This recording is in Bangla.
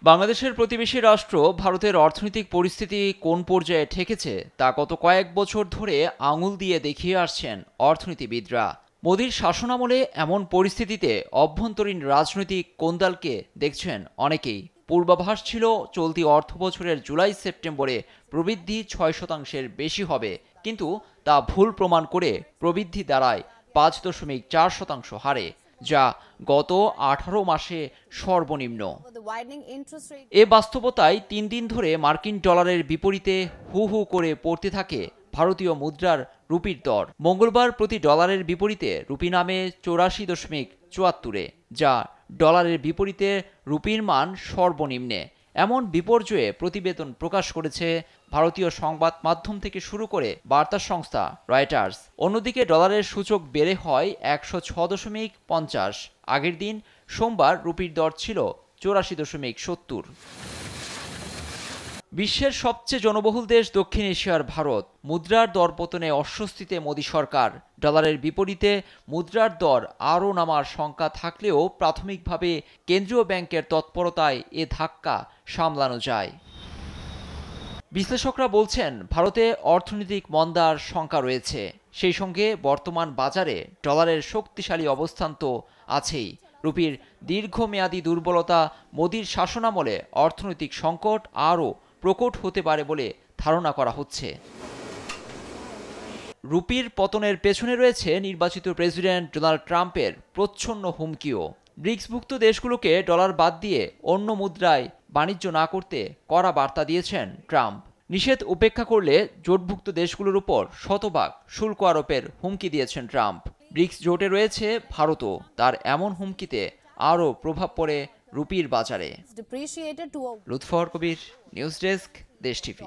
বাংলাদেশের প্রতিবেশী রাষ্ট্র ভারতের অর্থনৈতিক পরিস্থিতি কোন পর্যায়ে ঠেকেছে তা গত কয়েক বছর ধরে আঙুল দিয়ে দেখিয়ে আসছেন অর্থনীতিবিদরা। মোদির শাসনামলে এমন পরিস্থিতিতে অভ্যন্তরীণ রাজনৈতিক কোন্দলকে দেখছেন অনেকেই। পূর্বাভাস ছিল চলতি অর্থবছরের জুলাই সেপ্টেম্বরে প্রবৃদ্ধি 6%-এর বেশি হবে, কিন্তু তা ভুল প্রমাণ করে প্রবৃদ্ধি দাঁড়ায় 5.4% হারে, যা গত 18 মাসে সর্বনিম্ন। এ বাস্তবতায় 3 দিন ধরে মার্কিন ডলারের বিপরীতে হু হু করে পড়তে থাকে ভারতীয় মুদ্রার রুপির দর। মঙ্গলবার প্রতি ডলারের বিপরীতে রুপি নামে 84.74, যা ডলারের বিপরীতে রুপির মান সর্বনিম্নে। এমন বিপর্যয়ে প্রতিবেদন প্রকাশ করেছে ভারতীয় সংবাদ মাধ্যম থেকে শুরু করে বার্তা সংস্থা রয়টার্স। অন্যদিকে ডলারের সূচক বেড়ে হয় 106.50। আগের দিন সোমবার রুপির দর ছিল 84.70। বিশ্বের সবচেয়ে জনবহুল দেশ দক্ষিণ এশিয়ার ভারত। মুদ্রার দরপতনে অস্বস্তিতে মোদি সরকার। ডলারের বিপরীতে মুদ্রার দর আরও নামার শঙ্কা থাকলেও প্রাথমিকভাবে কেন্দ্রীয় ব্যাংকের তৎপরতায় এ ধাক্কা সামলানো যায়। বিশ্লেষকরা বলছেন, ভারতে অর্থনৈতিক মন্দার শঙ্কা রয়েছে, সেই সঙ্গে বর্তমান বাজারে ডলারের শক্তিশালী অবস্থান তো আছেই। রুপির দীর্ঘমেয়াদী দুর্বলতা মোদির শাসনামলে অর্থনৈতিক সংকট আরও প্রকট হতে পারে বলে ধারণা করা হচ্ছে। রুপির পতনের পেছনে রয়েছে নির্বাচিত প্রেসিডেন্ট ডোনাল্ড ট্রাম্পের প্রচ্ছন্ন হুমকিও। ব্রিক্সভুক্ত দেশগুলোকে ডলার বাদ দিয়ে অন্য মুদ্রায় বাণিজ্য না করতে কড়া বার্তা দিয়েছেন ট্রাম্প। নিষেধ উপেক্ষা করলে জোটভুক্ত দেশগুলোর উপর শতভাগ শুল্ক আরোপের হুমকি দিয়েছেন ট্রাম্প। ব্রিক্স জোটে রয়েছে ভারতও। তার এমন হুমকিতে আরও প্রভাব পড়ে রুপির বাজারে। লুৎফর কবির, নিউজ ডেস্ক, দেশ টিভি।